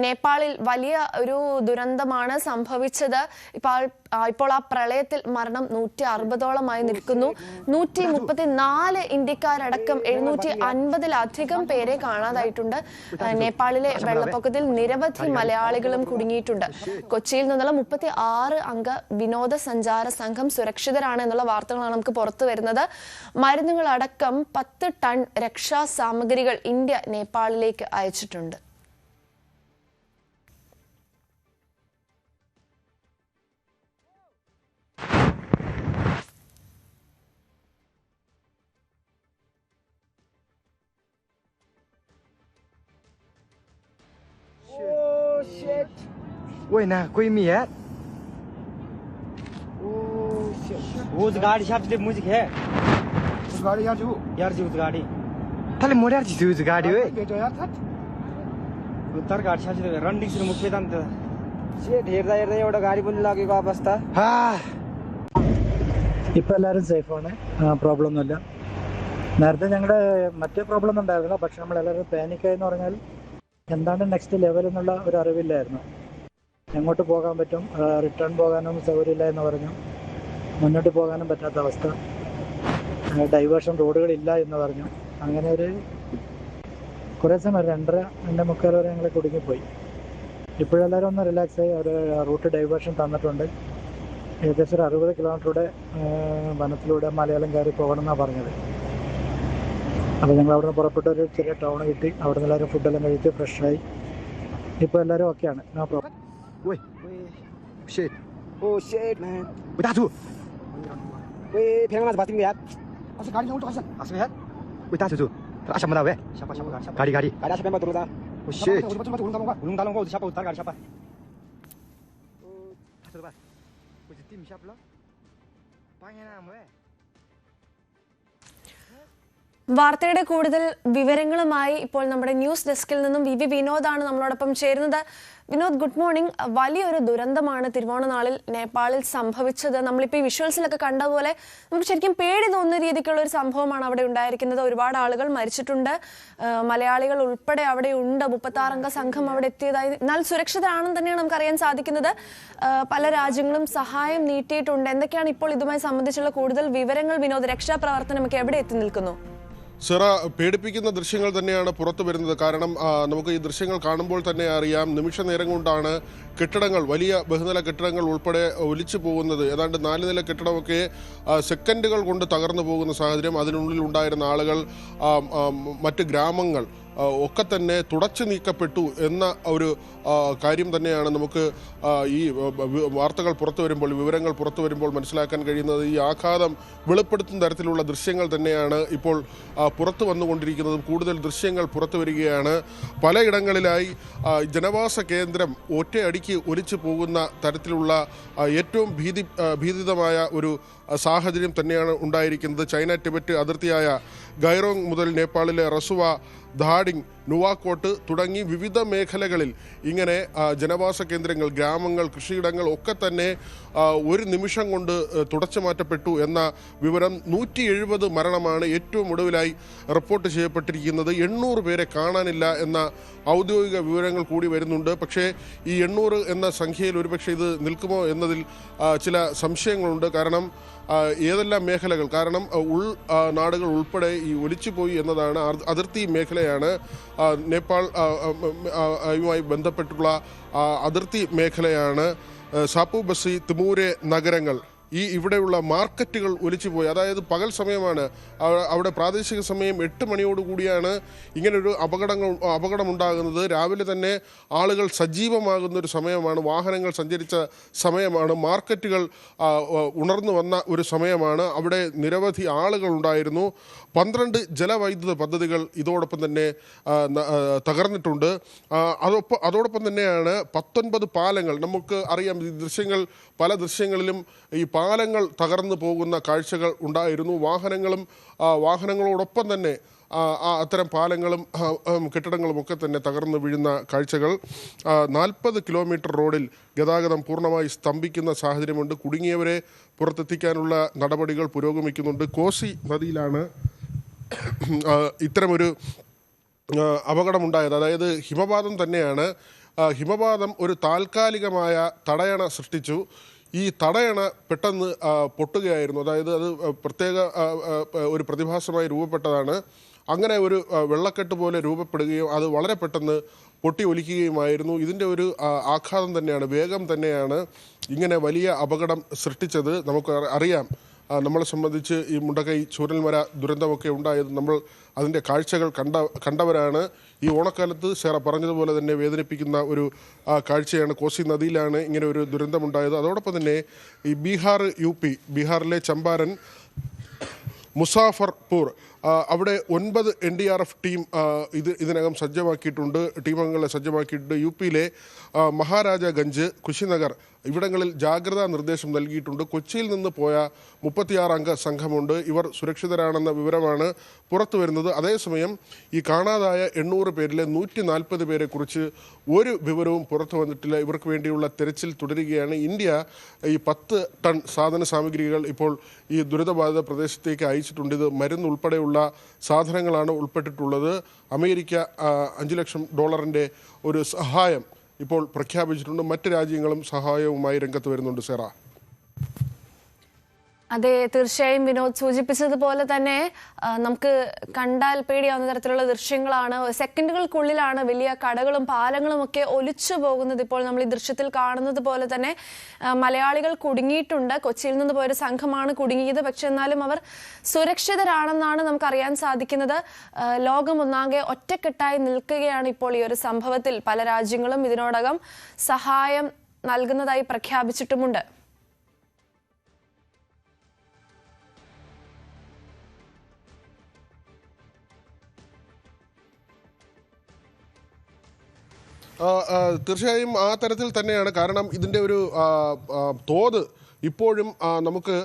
നേപ്പാളിൽ വലിയ ഒരു ദുരന്തമാണ് സംഭവിച്ചത്. ഇപ്പോൾ ആ പ്രളയത്തിൽ മരണം 160ഓളമായി നിൽക്കുന്നു. 134 ഇന്ത്യക്കാരടക്കം 750-ലധികം പേരെ കാണാതായിട്ടുണ്ട്. നേപ്പാളിലെ വെള്ളപ്പൊക്കത്തിൽ നിരവധി മലയാളികളും കുടുങ്ങിയിട്ടുണ്ട്. കൊച്ചിയിൽ നിന്നുള്ള 36 അംഗ വിനോദസഞ്ചാര സംഘം സുരക്ഷിതരാണ് എന്നുള്ള വാർത്തകളാണ് നമുക്ക് പുറത്തു വരുന്നത്. മരുന്നുകളടക്കം 10 ടൺ രക്ഷാ സാമഗ്രികൾ ഇന്ത്യ നേപ്പാളിലേക്ക് അയച്ചിട്ടുണ്ട്. Ôi nè, कोई मियाँ? वो उस गाड़ी साहब से मुझे है उस गाड़ी यार जी उस गाड़ी थाले मोड़ यार जी उस गाड़ी वे बेटा यार था उतर गाड़ी साहब से रनिंग से मुख्य तंत्र शेट हेरदा एवढा गाडी पण लागेको अवस्था हाँ ഇപ്പോൾ എല്ലാവരും സേഫാണ്, പ്രോബ്ലം ഒന്നുമില്ല. നേരത്തെ ഞങ്ങളുടെ മറ്റേ പ്രോബ്ലം ഒന്നും ഉണ്ടായിരുന്നില്ല. പക്ഷെ നമ്മളെല്ലാവരും പാനിക്കായി എന്ന് പറഞ്ഞാൽ എന്താണ് നെക്സ്റ്റ് ലെവൽ എന്നുള്ള ഒരു അറിവില്ലായിരുന്നു. എങ്ങോട്ട് പോകാൻ പറ്റും, റിട്ടേൺ പോകാനും സൗകര്യമില്ല എന്ന് പറഞ്ഞു. മുന്നോട്ട് പോകാനും പറ്റാത്ത അവസ്ഥ, ഡൈവേർഷൻ റോഡുകളില്ല എന്ന് പറഞ്ഞു. അങ്ങനെ ഒരു കുറേ സമയം 2:30 വരെ ഞങ്ങൾ കുടുങ്ങിപ്പോയി. ഇപ്പോഴെല്ലാവരും ഒന്ന് റിലാക്സ് ആയി. ഒരു റൂട്ട് ഡൈവേർഷൻ തന്നിട്ടുണ്ട്. ഏകദേശം ഒരു 60 കിലോമീറ്ററുടെ വനത്തിലൂടെ മലയാളം കയറി പോകണമെന്നാണ് പറഞ്ഞത്. അപ്പോൾ ഞങ്ങൾ അവിടെ നിന്ന് പുറപ്പെട്ട ഒരു ചെറിയ ടൗൺ കിട്ടി. അവിടെ നിന്ന് എല്ലാവരും ഫുഡെല്ലാം കഴിച്ച് ഫ്രഷായി. ഇപ്പോൾ എല്ലാവരും ഓക്കെയാണ്. No problem. Ôi shit oh shit man Ôi ta chú 왜 병원에서 봤던 거야 Asa gaड़ी ना उल्टा कसन Asa है Ôi ta chú Asa mana we siapa Gaड़ी gaड़ी siapa yang turun dah Oh shit ulung dalung kau siapa utar gaड़ी siapa Asa ba Ôi tim siapa lo Pengen am we വാർത്തയുടെ കൂടുതൽ വിവരങ്ങളുമായി ഇപ്പോൾ നമ്മുടെ news ഡെസ്കിൽ നിന്നും വി വിനോദാണ് നമ്മളോടൊപ്പം ചേരുന്നത്. Vinod, good morning. വലിയൊരു ദുരന്തമാണ് തിരുവോണനാളിൽ നേപ്പാളിൽ സംഭവിച്ചത്. നമ്മളിപ്പോൾ ഈ വിഷ്വൽസിലൊക്കെ കണ്ടതുപോലെ നമുക്ക് ശരിക്കും പേടി തോന്നുന്ന രീതിക്കുള്ള ഒരു സംഭവമാണ് അവിടെ ഉണ്ടായിരിക്കുന്നത്. ഒരുപാട് ആളുകൾ മരിച്ചിട്ടുണ്ട്, മലയാളികൾ ഉൾപ്പെടെ അവിടെ ഉണ്ട്. 36 അംഗ സംഘം അവിടെ എത്തിയതായി, എന്നാൽ സുരക്ഷിതരാണെന്ന് തന്നെയാണ് നമുക്ക് അറിയാൻ സാധിക്കുന്നത്. പല രാജ്യങ്ങളും സഹായം നീട്ടിയിട്ടുണ്ട്. എന്തൊക്കെയാണ് ഇപ്പോൾ ഇതുമായി സംബന്ധിച്ചുള്ള കൂടുതൽ വിവരങ്ങൾ വിനോദ്? രക്ഷാപ്രവർത്തനമൊക്കെ എവിടെ എത്തി നിൽക്കുന്നു? സിറ, പേടിപ്പിക്കുന്ന ദൃശ്യങ്ങൾ തന്നെയാണ് പുറത്തു വരുന്നത്. കാരണം നമുക്ക് ഈ ദൃശ്യങ്ങൾ കാണുമ്പോൾ തന്നെ അറിയാം, നിമിഷ നേരം കൊണ്ടാണ് കെട്ടിടങ്ങൾ, വലിയ ബഹുനില കെട്ടിടങ്ങൾ ഉൾപ്പെടെ ഒലിച്ചു പോകുന്നത്. ഏതാണ്ട് 4 നില കെട്ടിടമൊക്കെ സെക്കൻഡുകൾ കൊണ്ട് തകർന്നു പോകുന്ന സാഹചര്യം. അതിനുള്ളിൽ ഉണ്ടായിരുന്ന ആളുകൾ, മറ്റ് ഗ്രാമങ്ങൾ ഒക്കെ തന്നെ തുടച്ചു നീക്കപ്പെട്ടു എന്ന ഒരു കാര്യം തന്നെയാണ് നമുക്ക് ഈ വാർത്തകൾ പുറത്തു വരുമ്പോൾ, വിവരങ്ങൾ പുറത്തു വരുമ്പോൾ മനസ്സിലാക്കാൻ കഴിയുന്നത്. ഈ ആഘാതം വെളിപ്പെടുത്തുന്ന തരത്തിലുള്ള ദൃശ്യങ്ങൾ തന്നെയാണ് ഇപ്പോൾ പുറത്തു വന്നുകൊണ്ടിരിക്കുന്നതും. കൂടുതൽ ദൃശ്യങ്ങൾ പുറത്തു വരികയാണ്. പലയിടങ്ങളിലായി ജനവാസ കേന്ദ്രം ഒറ്റയടിക്ക് ഒലിച്ചു പോകുന്ന തരത്തിലുള്ള ഏറ്റവും ഭീതിതമായ ഒരു സാഹചര്യം തന്നെയാണ് ഉണ്ടായിരിക്കുന്നത്. ചൈന ടിബറ്റ് അതിർത്തിയായ ഗൈറോങ് മുതൽ നേപ്പാളിലെ റസുവ, ധാഡിങ്, നുവാക്കോട്ട് തുടങ്ങി വിവിധ മേഖലകളിൽ ഇങ്ങനെ ജനവാസ കേന്ദ്രങ്ങൾ, ഗ്രാമങ്ങൾ, കൃഷിയിടങ്ങൾ ഒക്കെ തന്നെ ഒരു നിമിഷം കൊണ്ട് തുടച്ചു മാറ്റപ്പെട്ടു എന്ന വിവരം. 170 മരണമാണ് ഏറ്റവും ഒടുവിലായി റിപ്പോർട്ട് ചെയ്യപ്പെട്ടിരിക്കുന്നത്. 800 പേരെ കാണാനില്ല എന്ന ഔദ്യോഗിക വിവരങ്ങൾ കൂടി വരുന്നുണ്ട്. പക്ഷേ ഈ 800 എന്ന സംഖ്യയിൽ ഒരുപക്ഷെ ഇത് നിൽക്കുമോ എന്നതിൽ ചില സംശയങ്ങളുണ്ട്. കാരണം ഏതെല്ലാം മേഖലകൾ, കാരണം നാടുകൾ ഉൾപ്പെടെ ഈ ഒലിച്ചുപോയി എന്നതാണ്. അതിർത്തി മേഖലയാണ് നേപ്പാൾ യുമായി ബന്ധപ്പെട്ടുള്ള അതിർത്തി മേഖലയാണ്. സാപ്പു ബസി, തിമൂരെ നഗരങ്ങൾ, ഇവിടെയുള്ള മാർക്കറ്റുകൾ ഒലിച്ചുപോയി. അതായത് പകൽ സമയമാണ്. അവിടെ പ്രാദേശിക സമയം 8 മണിയോടുകൂടിയാണ് ഇങ്ങനൊരു അപകടമുണ്ടാകുന്നത്. രാവിലെ തന്നെ ആളുകൾ സജീവമാകുന്ന ഒരു സമയമാണ്, വാഹനങ്ങൾ സഞ്ചരിച്ച സമയമാണ്, മാർക്കറ്റുകൾ ഉണർന്നു വന്ന ഒരു സമയമാണ്. അവിടെ നിരവധി ആളുകൾ ഉണ്ടായിരുന്നു. 12 ജലവൈദ്യുത പദ്ധതികൾ ഇതോടൊപ്പം തന്നെ തകർന്നിട്ടുണ്ട്. അതോടൊപ്പം തന്നെയാണ് 19 പാലങ്ങൾ. നമുക്ക് അറിയാം, ഈ ദൃശ്യങ്ങൾ, പല ദൃശ്യങ്ങളിലും ഈ പാലങ്ങൾ തകർന്നു പോകുന്ന കാഴ്ചകൾ ഉണ്ടായിരുന്നു. വാഹനങ്ങളോടൊപ്പം തന്നെ അത്തരം പാലങ്ങളും കെട്ടിടങ്ങളും ഒക്കെ തന്നെ തകർന്നു വീഴുന്ന കാഴ്ചകൾ. 40 കിലോമീറ്റർ റോഡിൽ ഗതാഗതം പൂർണ്ണമായി സ്തംഭിക്കുന്ന സാഹചര്യമുണ്ട്. കുടുങ്ങിയവരെ പുറത്തെത്തിക്കാനുള്ള നടപടികൾ പുരോഗമിക്കുന്നുണ്ട്. കോസി നദിയിലാണ് ഇത്തരമൊരു അപകടമുണ്ടായത്. അതായത് ഹിമപാതം തന്നെയാണ് ഹിമപാതം ഒരു താൽക്കാലികമായ തടയണ സൃഷ്ടിച്ചു. ഈ തടയണ പെട്ടെന്ന് പൊട്ടുകയായിരുന്നു. അതായത് അത് പ്രത്യേക ഒരു പ്രതിഭാസമായി രൂപപ്പെട്ടതാണ്. അങ്ങനെ ഒരു വെള്ളക്കെട്ട് പോലെ രൂപപ്പെടുകയും അത് വളരെ പെട്ടെന്ന് പൊട്ടി ഒലിക്കുകയുമായിരുന്നു. ഇതിൻ്റെ ഒരു ആഘാതം തന്നെയാണ്, വേഗം തന്നെയാണ് ഇങ്ങനെ വലിയ അപകടം സൃഷ്ടിച്ചത്. നമുക്ക് അറിയാം, നമ്മളെ സംബന്ധിച്ച് ഈ മുണ്ടക്കൈ ചൂരൽമല ദുരന്തമൊക്കെ ഉണ്ടായത് നമ്മൾ അതിൻ്റെ കാഴ്ചകൾ കണ്ടവരാണ്. ഈ ഓണക്കാലത്ത് സേറ പറഞ്ഞതുപോലെ തന്നെ വേദനിപ്പിക്കുന്ന ഒരു കാഴ്ചയാണ്. കോസി നദിയിലാണ് ഇങ്ങനെ ഒരു ദുരന്തമുണ്ടായത്. അതോടൊപ്പം തന്നെ ഈ ബീഹാറിലെ ചമ്പാരൻ, മുസാഫർപൂർ അവിടെ 9 NDRF ടീം ഇതിനകം സജ്ജമാക്കിയിട്ടുണ്ട്, ടീമംഗങ്ങളെ സജ്ജമാക്കിയിട്ടുണ്ട്. UP-യിലെ മഹാരാജാഗഞ്ച്, കുശിനഗർ ഇവിടങ്ങളിൽ ജാഗ്രതാ നിർദ്ദേശം നൽകിയിട്ടുണ്ട്. കൊച്ചിയിൽ നിന്ന് പോയ 36 അംഗ സംഘമുണ്ട്. ഇവർ സുരക്ഷിതരാണെന്ന വിവരമാണ് പുറത്തു വരുന്നത്. അതേസമയം ഈ കാണാതായ 800 പേരിലെ 140 പേരെക്കുറിച്ച് ഒരു വിവരവും പുറത്തു വന്നിട്ടില്ല. ഇവർക്ക് വേണ്ടിയുള്ള തെരച്ചിൽ തുടരുകയാണ്. ഇന്ത്യ ഈ 10 ടൺ സാധന സാമഗ്രികൾ ഇപ്പോൾ ഈ ദുരിതബാധിത പ്രദേശത്തേക്ക് അയച്ചിട്ടുണ്ട്. ഇത് മരുന്നുൾപ്പെടെയുള്ള സാധനങ്ങളാണ് ഉൾപ്പെട്ടിട്ടുള്ളത്. അമേരിക്ക $5 ലക്ഷം ഒരു സഹായം ഇപ്പോൾ പ്രഖ്യാപിച്ചിട്ടുണ്ട്. മറ്റ് രാജ്യങ്ങളും സഹായവുമായി രംഗത്ത് വരുന്നുണ്ട്. സേറ. അതെ, തീർച്ചയായും വിനോദ് സൂചിപ്പിച്ചതുപോലെ തന്നെ നമുക്ക് കണ്ടാൽ പേടിയാവുന്ന തരത്തിലുള്ള ദൃശ്യങ്ങളാണ്. സെക്കൻഡുകൾക്കുള്ളിലാണ് വലിയ കടകളും പാലങ്ങളും ഒക്കെ ഒലിച്ചു പോകുന്നത്. ഇപ്പോൾ നമ്മൾ ഈ ദൃശ്യത്തിൽ കാണുന്നത് പോലെ തന്നെ മലയാളികൾ കുടുങ്ങിയിട്ടുണ്ട്. കൊച്ചിയിൽ നിന്ന് പോയൊരു സംഘമാണ് കുടുങ്ങിയത്. പക്ഷെ എന്നാലും അവർ സുരക്ഷിതരാണെന്നാണ് നമുക്കറിയാൻ സാധിക്കുന്നത്. ലോകം ഒന്നാകെ ഒറ്റക്കെട്ടായി നിൽക്കുകയാണ് ഇപ്പോൾ ഈ ഒരു സംഭവത്തിൽ. പല രാജ്യങ്ങളും ഇതിനോടകം സഹായം നൽകുന്നതായി പ്രഖ്യാപിച്ചിട്ടുമുണ്ട്. തീർച്ചയായും ആ തരത്തിൽ തന്നെയാണ്. കാരണം ഇതിൻ്റെ ഒരു തോത് ഇപ്പോഴും നമുക്ക്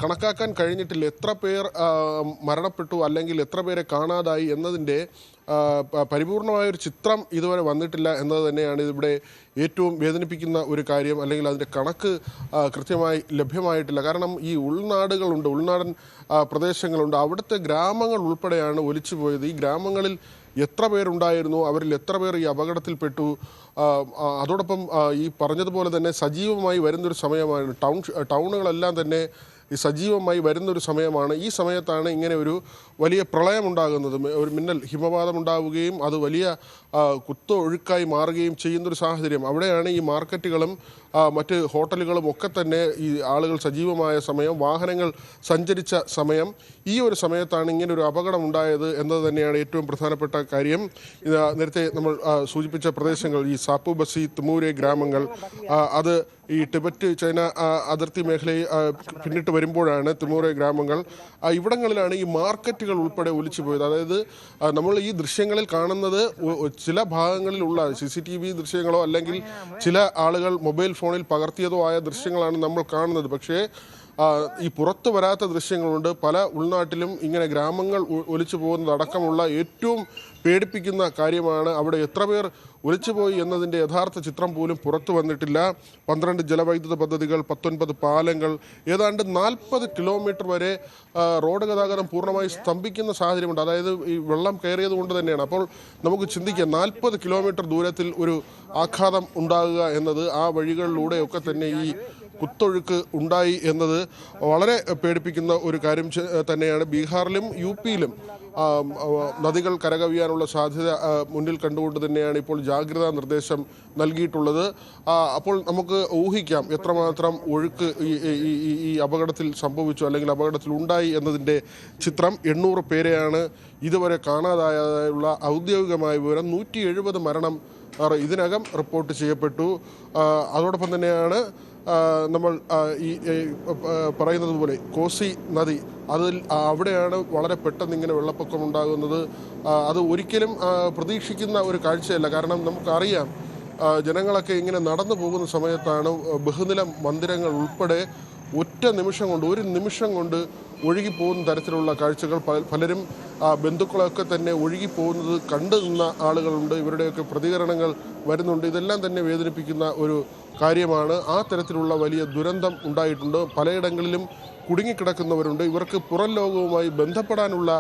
കണക്കാക്കാൻ കഴിഞ്ഞിട്ടില്ല. എത്ര പേർ മരണപ്പെട്ടു അല്ലെങ്കിൽ എത്ര പേരെ കാണാതായി എന്നതിൻ്റെ പരിപൂർണമായൊരു ചിത്രം ഇതുവരെ വന്നിട്ടില്ല എന്നത് തന്നെയാണ് ഇവിടെ ഏറ്റവും വേദനിപ്പിക്കുന്ന ഒരു കാര്യം. അല്ലെങ്കിൽ അതിൻ്റെ കണക്ക് കൃത്യമായി ലഭ്യമായിട്ടില്ല. കാരണം ഈ ഉൾനാടുകളുണ്ട്, ഉൾനാടൻ പ്രദേശങ്ങളുണ്ട്, അവിടുത്തെ ഗ്രാമങ്ങൾ ഉൾപ്പെടെയാണ് ഒലിച്ചു പോയത്. ഈ ഗ്രാമങ്ങളിൽ എത്ര പേരുണ്ടായിരുന്നു, അവരിൽ എത്ര പേർ ഈ അപകടത്തിൽപ്പെട്ടു. അതോടൊപ്പം ഈ പറഞ്ഞതുപോലെ തന്നെ സജീവമായി വരുന്നൊരു സമയമാണ്. ടൗണുകളെല്ലാം തന്നെ ഈ സജീവമായി വരുന്നൊരു സമയമാണ്. ഈ സമയത്താണ് ഇങ്ങനെ ഒരു വലിയ പ്രളയമുണ്ടാകുന്നത്. ഒരു മിന്നൽ ഹിമപാതം ഉണ്ടാവുകയും അത് വലിയ കുത്തൊഴുക്കായി മാറുകയും ചെയ്യുന്നൊരു സാഹചര്യം. അവിടെയാണ് ഈ മാർക്കറ്റുകളും മറ്റ് ഹോട്ടലുകളും ഒക്കെ തന്നെ ഈ ആളുകൾ സജീവമായ സമയം, വാഹനങ്ങൾ സഞ്ചരിച്ച സമയം. ഈ ഒരു സമയത്താണ് ഇങ്ങനെ ഒരു അപകടം ഉണ്ടായത് എന്നത് തന്നെയാണ് ഏറ്റവും പ്രധാനപ്പെട്ട കാര്യം. നേരത്തെ നമ്മൾ സൂചിപ്പിച്ച പ്രദേശങ്ങൾ, ഈ സാപ്പു ബസി, തുമൂരെ ഗ്രാമങ്ങൾ, അത് ഈ ടിബറ്റ് ചൈന അതിർത്തി മേഖലയിൽ പിന്നിട്ട് വരുമ്പോഴാണ് തിമൂറെ ഗ്രാമങ്ങൾ. ഇവിടങ്ങളിലാണ് ഈ മാർക്കറ്റുകൾ ഉൾപ്പെടെ ഒലിച്ചു പോയത്. അതായത് നമ്മൾ ഈ ദൃശ്യങ്ങളിൽ കാണുന്നത് ചില ഭാഗങ്ങളിലുള്ള CCTV ദൃശ്യങ്ങളോ അല്ലെങ്കിൽ ചില ആളുകൾ മൊബൈൽ ഫോണിൽ പകർത്തിയതോ ആയ ദൃശ്യങ്ങളാണ് നമ്മൾ കാണുന്നത്. പക്ഷേ ഈ പുറത്തു വരാത്ത ദൃശ്യങ്ങളുണ്ട്. പല ഉൾനാട്ടിലും ഇങ്ങനെ ഗ്രാമങ്ങൾ ഒലിച്ചു പോകുന്നതടക്കമുള്ള ഏറ്റവും പേടിപ്പിക്കുന്ന കാര്യമാണ്. അവിടെ എത്ര പേർ ഒലിച്ചുപോയി എന്നതിൻ്റെ യഥാർത്ഥ ചിത്രം പോലും പുറത്തു വന്നിട്ടില്ല. 12 ജലവൈദ്യുത പദ്ധതികൾ, 19 പാലങ്ങൾ, ഏതാണ്ട് 40 കിലോമീറ്റർ വരെ റോഡ് ഗതാഗതം പൂർണ്ണമായി സ്തംഭിക്കുന്ന സാഹചര്യമുണ്ട്. അതായത് ഈ വെള്ളം കയറിയത് കൊണ്ട് തന്നെയാണ്. അപ്പോൾ നമുക്ക് ചിന്തിക്കാം, 40 കിലോമീറ്റർ ദൂരത്തിൽ ഒരു ആഘാതം ഉണ്ടാകുക എന്നത്, ആ വഴികളിലൂടെയൊക്കെ തന്നെ ഈ കുത്തൊഴുക്ക് ഉണ്ടായി എന്നത് വളരെ പേടിപ്പിക്കുന്ന ഒരു കാര്യം തന്നെയാണ്. ബീഹാറിലും UP-യിലും നദികൾ കരകവിയാനുള്ള സാധ്യത മുന്നിൽ കണ്ടുകൊണ്ട് തന്നെയാണ് ഇപ്പോൾ ജാഗ്രതാ നിർദ്ദേശം നൽകിയിട്ടുള്ളത്. അപ്പോൾ നമുക്ക് ഊഹിക്കാം എത്രമാത്രം ഒഴുക്ക് ഈ അപകടത്തിൽ സംഭവിച്ചു അല്ലെങ്കിൽ അപകടത്തിൽ ഉണ്ടായി എന്നതിൻ്റെ ചിത്രം. 800 പേരെയാണ് ഇതുവരെ കാണാതായുള്ള ഔദ്യോഗികമായ വിവരം. 170 മരണം ഇതിനകം റിപ്പോർട്ട് ചെയ്യപ്പെട്ടു. അതോടൊപ്പം തന്നെയാണ് നമ്മൾ ഈ പറയുന്നത് പോലെ കോസി നദി, അവിടെയാണ് വളരെ പെട്ടെന്ന് ഇങ്ങനെ വെള്ളപ്പൊക്കം ഉണ്ടാകുന്നത്. അത് ഒരിക്കലും പ്രതീക്ഷിക്കുന്ന ഒരു കാഴ്ചയല്ല. കാരണം നമുക്കറിയാം, ജനങ്ങളൊക്കെ ഇങ്ങനെ നടന്നു പോകുന്ന സമയത്താണ് ബഹുനില മന്ദിരങ്ങൾ ഉൾപ്പെടെ ഒരു നിമിഷം കൊണ്ട് ഒഴുകിപ്പോകുന്ന തരത്തിലുള്ള കാഴ്ചകൾ. പലരും ബന്ധുക്കളൊക്കെ തന്നെ ഒഴുകിപ്പോകുന്നത് കണ്ടു നിന്ന ആളുകളുണ്ട്. ഇവരുടെയൊക്കെ പ്രതികരണങ്ങൾ വരുന്നുണ്ട്. ഇതെല്ലാം തന്നെ വേദനിപ്പിക്കുന്ന ഒരു കാര്യമാണ്. ആ തരത്തിലുള്ള വലിയ ദുരന്തം ഉണ്ടായിട്ടുണ്ട്. പലയിടങ്ങളിലും കുടുങ്ങിക്കിടക്കുന്നവരുണ്ട്. ഇവർക്ക് പുറം ലോകവുമായി ബന്ധപ്പെടാനുള്ള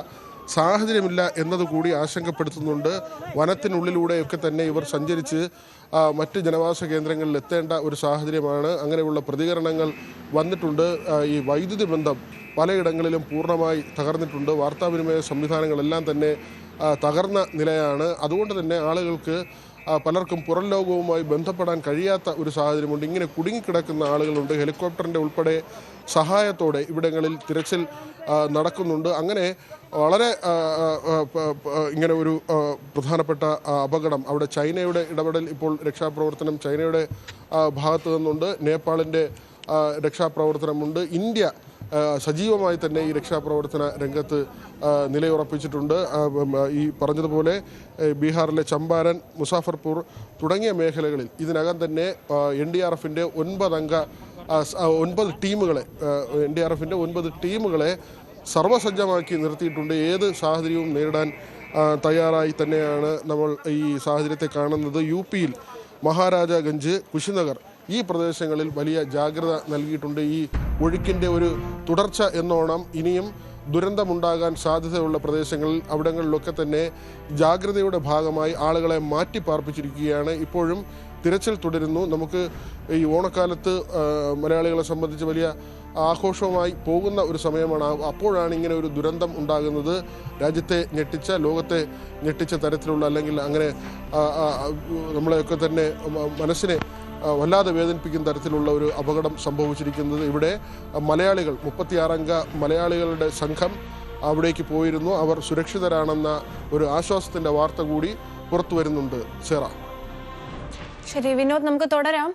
സാഹചര്യമില്ല എന്നതുകൂടി ആശങ്കപ്പെടുത്തുന്നുണ്ട്. വനത്തിനുള്ളിലൂടെയൊക്കെ തന്നെ ഇവർ സഞ്ചരിച്ച് മറ്റ് ജനവാസ കേന്ദ്രങ്ങളിൽ എത്തേണ്ട ഒരു സാഹചര്യമാണ്. അങ്ങനെയുള്ള പ്രതികരണങ്ങൾ വന്നിട്ടുണ്ട്. ഈ വൈദ്യുതി ബന്ധം പലയിടങ്ങളിലും പൂർണ്ണമായി തകർന്നിട്ടുണ്ട്. വാർത്താവിനിമയ സംവിധാനങ്ങളെല്ലാം തന്നെ തകർന്ന നിലയാണ്. അതുകൊണ്ട് തന്നെ ആളുകൾക്ക് പലർക്കും പുറം ലോകവുമായി ബന്ധപ്പെടാൻ കഴിയാത്ത ഒരു സാഹചര്യമുണ്ട്. ഇങ്ങനെ കുടുങ്ങിക്കിടക്കുന്ന ആളുകളുണ്ട്. ഹെലികോപ്റ്ററിൻ്റെ ഉൾപ്പെടെ സഹായത്തോടെ ഇവിടങ്ങളിൽ തിരച്ചിൽ നടക്കുന്നുണ്ട്. അങ്ങനെ വളരെ ഇങ്ങനെ ഒരു പ്രധാനപ്പെട്ട അപകടം അവിടെ ചൈനയുടെ ഇടപെടൽ ഇപ്പോൾ രക്ഷാപ്രവർത്തനം ചൈനയുടെ ഭാഗത്തു നിന്നുണ്ട്. നേപ്പാളിൻ്റെ രക്ഷാപ്രവർത്തനമുണ്ട്. ഇന്ത്യ സജീവമായി തന്നെ ഈ രക്ഷാപ്രവർത്തന രംഗത്ത് നിലയുറപ്പിച്ചിട്ടുണ്ട്. ഈ പറഞ്ഞതുപോലെ ബീഹാറിലെ ചമ്പാരൻ, മുസാഫർപൂർ തുടങ്ങിയ മേഖലകളിൽ ഇതിനകം തന്നെ NDRFൻ്റെ 9 ടീമുകളെ NDRFൻ്റെ 9 ടീമുകളെ സർവ്വസജ്ജമാക്കി നിർത്തിയിട്ടുണ്ട്. ഏത് സാഹചര്യവും നേരിടാൻ തയ്യാറായി തന്നെയാണ് നമ്മൾ ഈ സാഹചര്യത്തെ കാണുന്നത്. UPയിൽ മഹാരാജാഗഞ്ച്, കുശിനഗർ ഈ പ്രദേശങ്ങളിൽ വലിയ ജാഗ്രത നൽകിയിട്ടുണ്ട്. ഈ ഒഴുക്കിൻ്റെ ഒരു തുടർച്ച എന്നോണം ഇനിയും ദുരന്തമുണ്ടാകാൻ സാധ്യതയുള്ള പ്രദേശങ്ങളിൽ അവിടങ്ങളിലൊക്കെ തന്നെ ജാഗ്രതയുടെ ഭാഗമായി ആളുകളെ മാറ്റി പാർപ്പിച്ചിരിക്കുകയാണ്. ഇപ്പോഴും തിരച്ചിൽ തുടരുന്നു. നമുക്ക് ഈ ഓണക്കാലത്ത് മലയാളികളെ സംബന്ധിച്ച് വലിയ ആഘോഷവുമായി പോകുന്ന ഒരു സമയമാണ്. അപ്പോഴാണ് ഇങ്ങനെ ഒരു ദുരന്തം ഉണ്ടാകുന്നത്. രാജ്യത്തെ ഞെട്ടിച്ച, ലോകത്തെ ഞെട്ടിച്ച തരത്തിലുള്ള, അല്ലെങ്കിൽ അങ്ങനെ നമ്മളെയൊക്കെ തന്നെ മനസ്സിനെ വല്ലാതെ വേദനിപ്പിക്കുന്ന തരത്തിലുള്ള ഒരു അപകടം സംഭവിച്ചിരിക്കുന്നത്. ഇവിടെ മലയാളികൾ 36 അംഗ മലയാളികളുടെ സംഘം അവിടേക്ക് പോയിരുന്നു. അവർ സുരക്ഷിതരാണെന്ന ഒരു ആശ്വാസത്തിൻ്റെ വാർത്ത കൂടി പുറത്തു വരുന്നുണ്ട്. ശരി വിനോദ്, നമുക്ക് തുടരാം.